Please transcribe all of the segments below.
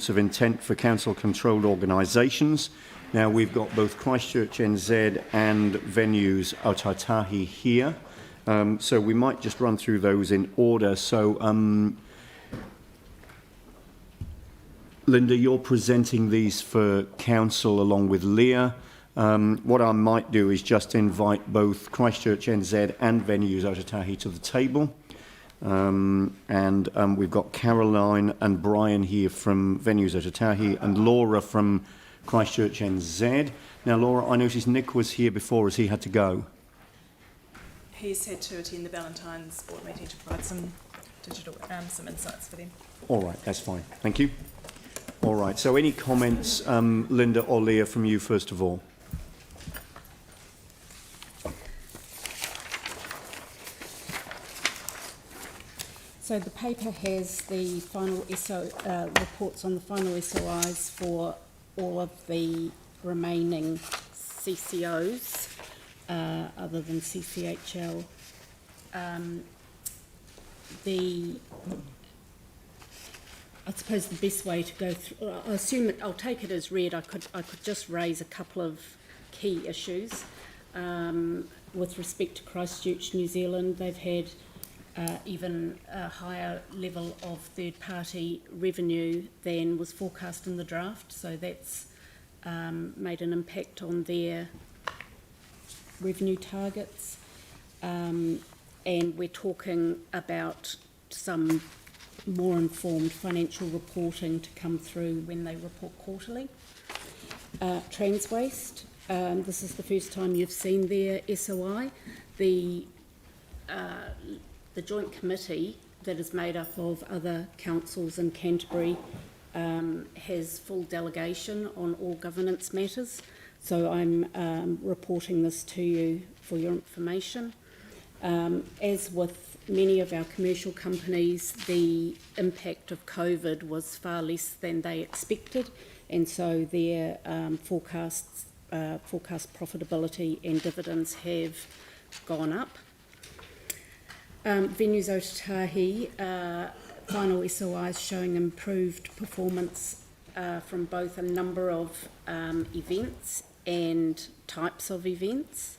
of intent for council-controlled organisations. Now, we've got both Christchurch NZ and Venues Aotearoa here, so we might just run through those in order. So, Linda, you're presenting these for council along with Leah. What I might do is just invite both Christchurch NZ and Venues Aotearoa to the table. We've got Caroline and Brian here from Venues Aotearoa and Laura from Christchurch NZ. Now, Laura, I noticed Nick was here before. Has he had to go? He's had to attend the Valentine's board meeting to provide some digital, some insights for them. All right, that's fine. Thank you. All right, so any comments, Linda or Leah, from you first of all? So the paper has the final reports on the final SOIs for all of the remaining CCOs, other than CCHL. I suppose the best way to go through, I assume I'll take it as read. I could just raise a couple of key issues with respect to Christchurch, New Zealand. They've had even a higher level of third-party revenue than was forecast in the draft, so that's made an impact on their revenue targets. And we're talking about some more informed financial reporting to come through when they report quarterly. Transwaste, this is the first time you've seen their SOI. The joint committee that is made up of other councils in Canterbury has full delegation on all governance matters, so I'm reporting this to you for your information. As with many of our commercial companies, the impact of COVID was far less than they expected, and so their forecast profitability and dividends have gone up. Venues Aotearoa, final SOIs showing improved performance from both a number of events and types of events.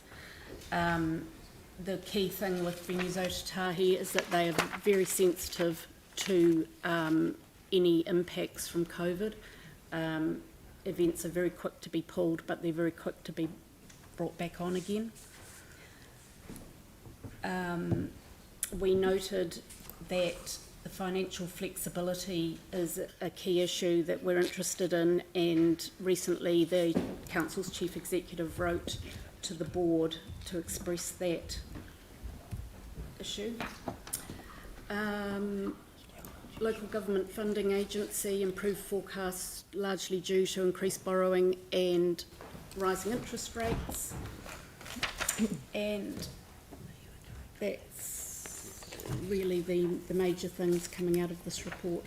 The key thing with Venues Aotearoa is that they are very sensitive to any impacts from COVID. Events are very quick to be pulled, but they're very quick to be brought back on again. We noted that the financial flexibility is a key issue that we're interested in, and recently the Council's Chief Executive wrote to the board to express that issue. Local Government Funding Agency improved forecasts largely due to increased borrowing and rising interest rates, and that's really the major things coming out of this report.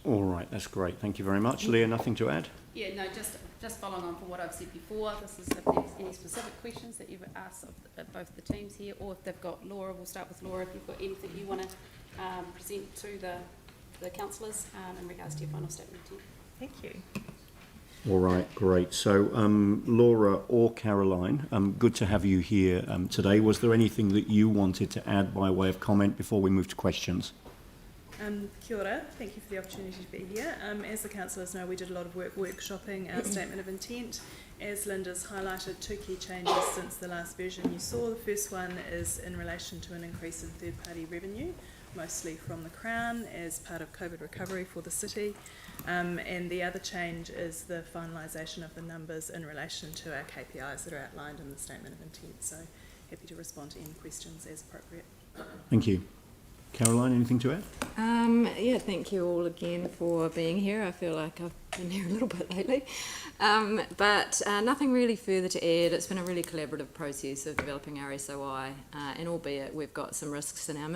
All right, that's great. Thank you very much. Leah, nothing to add? Yeah, no, just following on from what I've said before, this is if there's any specific questions that you've asked of both the teams here, or if they've got Laura, we'll start with Laura, if you've got anything you want to present to the councillors in regards to your final statement. Thank you. All right, great. So, Laura or Caroline, good to have you here today. Was there anything that you wanted to add by way of comment before we move to questions? Kia ora, thank you for the opportunity to be here. As the councillors know, we did a lot of work workshopping our statement of intent. As Linda's highlighted, two key changes since the last version you saw. The first one is in relation to an increase in third-party revenue, mostly from the Crown as part of COVID recovery for the city. And the other change is the finalisation of the numbers in relation to our KPIs that are outlined in the statement of intent. So happy to respond to any questions as appropriate. Thank you. Caroline, anything to add? Yeah, thank you all again for being here. I feel like I've been here a little bit lately. But nothing really further to add. It's been a really collaborative process of developing our SOI, and albeit we've got some risks in our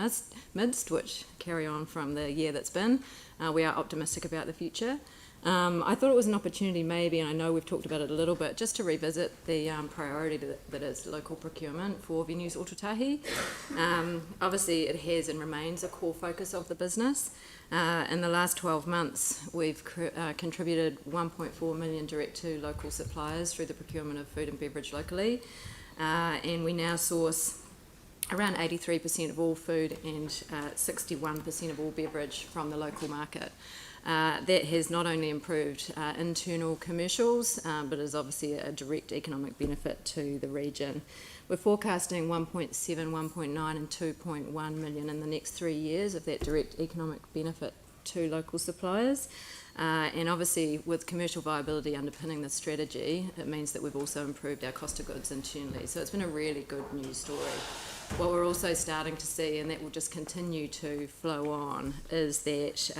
midst, which carry on from the year that's been, we are optimistic about the future. I thought it was an opportunity maybe, and I know we've talked about it a little bit, just to revisit the priority that is local procurement for venues Ōtautahi. Obviously it has and remains a core focus of the business. In the last 12 months we've contributed 1.4 million direct to local suppliers through the procurement of food and beverage locally, and we now source around 83% of all food and 61% of all beverage from the local market. That has not only improved internal commercials, but is obviously a direct economic benefit to the region. We're forecasting 1.7, 1.9 and 2.1 million in the next 3 years of that direct economic benefit to local suppliers. And obviously with commercial viability underpinning the strategy, it means that we've also improved our cost of goods internally. So it's been a really good news story. What we're also starting to see, and that will just continue to flow on, is that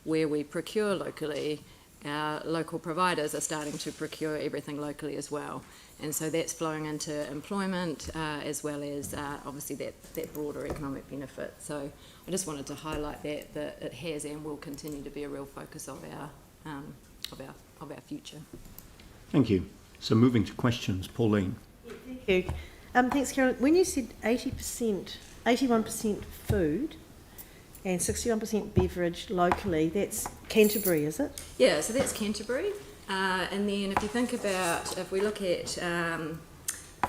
where we procure locally, our local providers are starting to procure everything locally as well. And so that's flowing into employment as well as obviously that broader economic benefit. So I just wanted to highlight that it has and will continue to be a real focus of our future. Thank you. So moving to questions, Pauline. Thank you. Thanks, Carol. When you said 81% food and 61% beverage locally, that's Canterbury, is it? Yeah, so that's Canterbury. And then if you think about, if we look at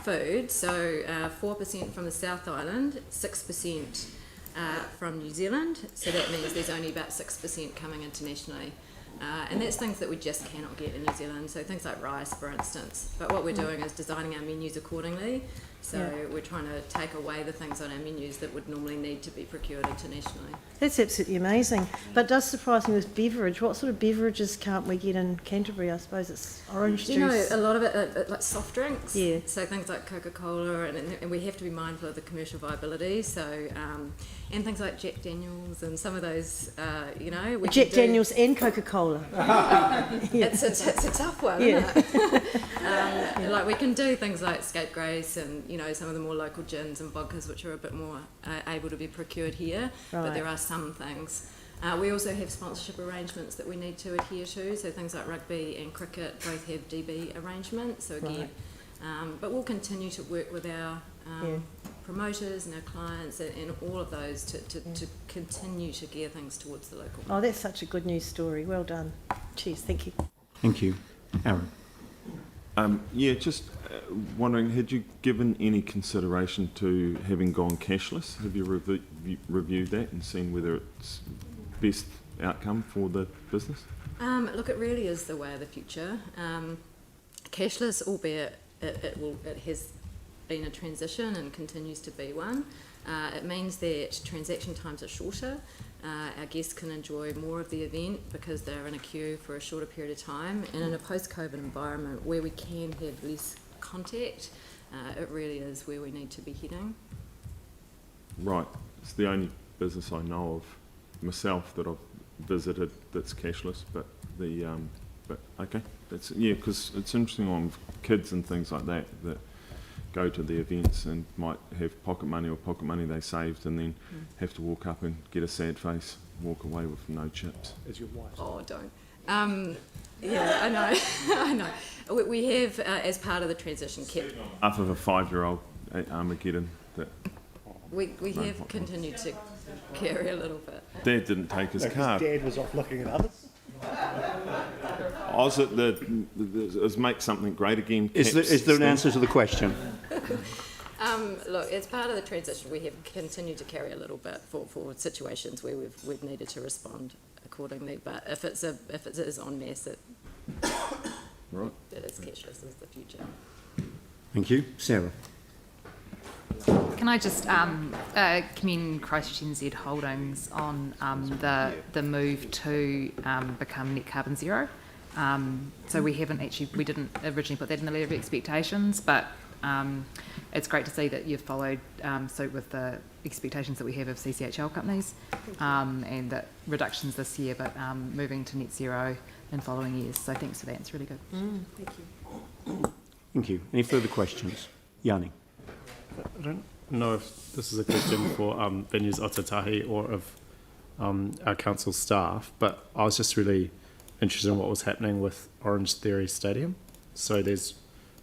food, so 4% from the South Island, 6% from New Zealand, so that means there's only about 6% coming internationally. And that's things that we just cannot get in New Zealand, so things like rice, for instance. But what we're doing is designing our menus accordingly. So we're trying to take away the things on our menus that would normally need to be procured internationally. That's absolutely amazing. But it does surprise me with beverage. What sort of beverages can't we get in Canterbury? I suppose it's orange juice. You know, a lot of it, like soft drinks. Yeah. So things like Coca-Cola, and we have to be mindful of the commercial viability. So, and things like Jack Daniels and some of those, you know. Jack Daniels and Coca-Cola. It's a tough one, isn't it? Like we can do things like Scapegrace and, you know, some of the more local gins and vodkas, which are a bit more able to be procured here. Right. But there are some things. We also have sponsorship arrangements that we need to adhere to. So things like rugby and cricket both have DB arrangements. So again, but we'll continue to work with our promoters and our clients and all of those to continue to gear things towards the local market. Oh, that's such a good news story. Well done. Cheers. Thank you. Thank you. Aaron. Just wondering, had you given any consideration to having gone cashless? Have you reviewed that and seen whether it's best outcome for the business? Look, it really is the way of the future. Cashless, albeit it has been a transition and continues to be one. It means that transaction times are shorter. Our guests can enjoy more of the event because they're in a queue for a shorter period of time. And in a post-COVID environment where we can have less contact, it really is where we need to be heading. Right. It's the only business I know of myself that I've visited that's cashless, but okay, that's because it's interesting on kids and things like that go to the events and might have pocket money they saved and then have to walk up and get a sad face, walk away with no chips. As your wife. Oh, don't. Yeah, I know. I know. We have, as part of the transition, kept... Half of a 5-year-old Armageddon that... We have continued to carry a little bit. Dad didn't take his card. Dad was off looking at others. Was it is make something great again? Is there an answer to the question? Look, as part of the transition, we have continued to carry a little bit for situations where we've needed to respond accordingly. But if it is en masse, it is cashless is the future. Thank you. Sarah. Can I just commend Christchurch NZ Holdings on the move to become net carbon zero. So we didn't originally put that in the letter of expectations, but it's great to see that you've followed suit with the expectations that we have of CCHL companies, and that reductions this year, but moving to net zero in following years. So thanks for that. It's really good. Thank you. Thank you. Any further questions? Yanni. I don't know if this is a question for Venues Ōtautahi or of our council staff, but I was just really interested in what was happening with Orange Theory Stadium. So there's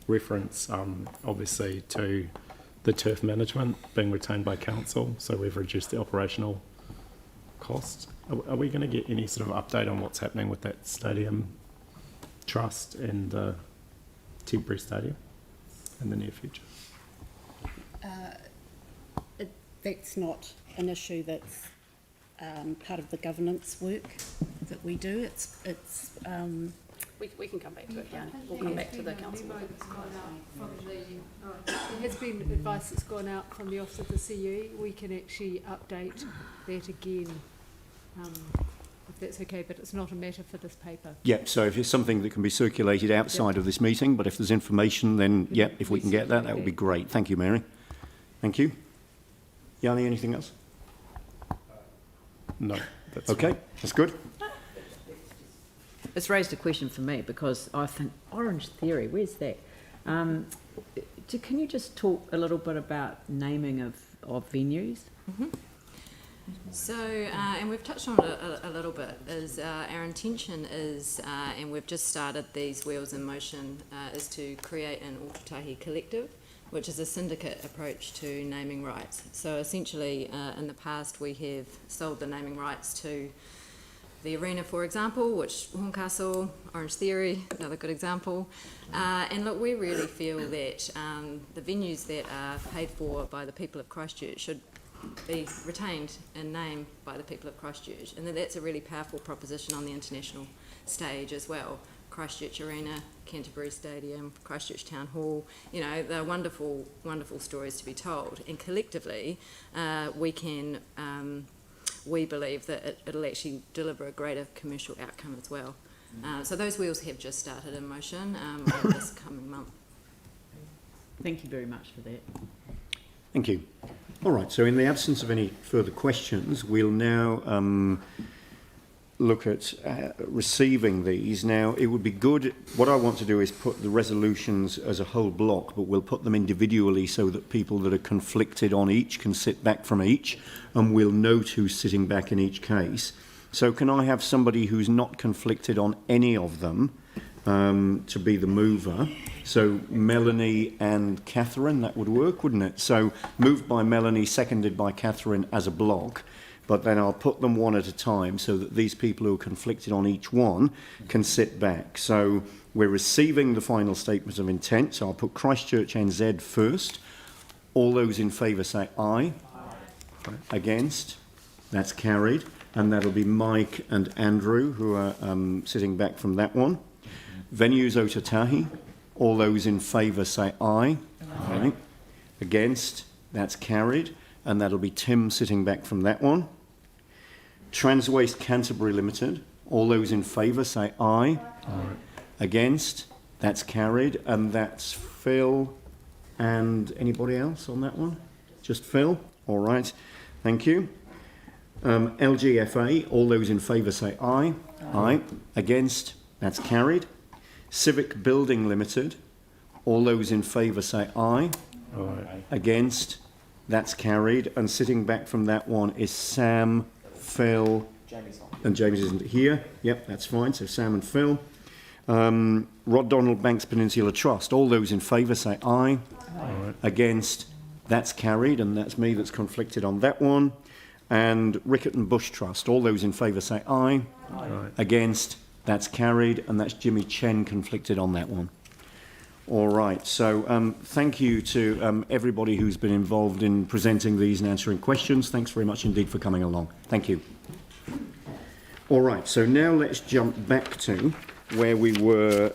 reference, obviously, to the turf management being retained by council. So we've reduced the operational cost. Are we going to get any sort of update on what's happening with that stadium trust and the temporary stadium in the near future? That's not an issue that's part of the governance work that we do. It's We can come back to it, Yanni. We'll come back to the council. There has been advice that's gone out from the Office of the CE. We can actually update that again, if that's okay, but it's not a matter for this paper. Yeah, so if it's something that can be circulated outside of this meeting, but if there's information, then, yeah, if we can get that, that would be great. Thank you, Mary. Thank you. Yanni, anything else? No. That's Okay, that's good. It's raised a question for me because I think Orange Theory, where's that? Can you just talk a little bit about naming of venues? Mm-hmm. So, and we've touched on it a little bit, is our intention is, and we've just started these wheels in motion, is to create an Ōtautahi collective, which is a syndicate approach to naming rights. So essentially, in the past, we have sold the naming rights to the arena, for example, which Horncastle, Orange Theory, another good example. And look, we really feel that the venues that are paid for by the people of Christchurch should be retained and named by the people of Christchurch. And that's a really powerful proposition on the international stage as well. Christchurch Arena, Canterbury Stadium, Christchurch Town Hall, you know, they're wonderful, wonderful stories to be told. And collectively, we can, we believe that it'll actually deliver a greater commercial outcome as well. So those wheels have just started in motion over this coming month. Thank you very much for that. Thank you. All right, so in the absence of any further questions, we'll now look at receiving these. Now, it would be good, what I want to do is put the resolutions as a whole block, but we'll put them individually so that people that are conflicted on each can sit back from each, and we'll note who's sitting back in each case. So can I have somebody who's not conflicted on any of them to be the mover? So Melanie and Catherine, that would work, wouldn't it? So moved by Melanie, seconded by Catherine as a block. But then I'll put them one at a time so that these people who are conflicted on each one can sit back. So we're receiving the final statement of intent. So I'll put Christchurch NZ first. All those in favour say aye. Aye. Against? That's carried. And that'll be Mike and Andrew who are sitting back from that one. Venues Ōtautahi. All those in favour say aye. Aye. Right. Against? That's carried. And that'll be Tim sitting back from that one. Transwaste Canterbury Limited. All those in favour say aye. Aye. Against? That's carried. And that's Phil and anybody else on that one? Just Phil? All right. Thank you. LGFA. All those in favour say aye. Aye. Against? That's carried. Civic Building Limited. All those in favour say aye. Aye. Against? That's carried. And sitting back from that one is Sam, Phil, and James isn't here. Yep, that's fine. So Sam and Phil. Rod Donald Banks Peninsula Trust. All those in favour say aye. Aye. Against? That's carried. And that's me that's conflicted on that one. And Rickett and Bush Trust. All those in favour say aye. Aye. Against? That's carried. And that's Jimmy Chen conflicted on that one. All right, so thank you to everybody who's been involved in presenting these and answering questions. Thanks very much indeed for coming along. Thank you. All right, so now let's jump back to where we were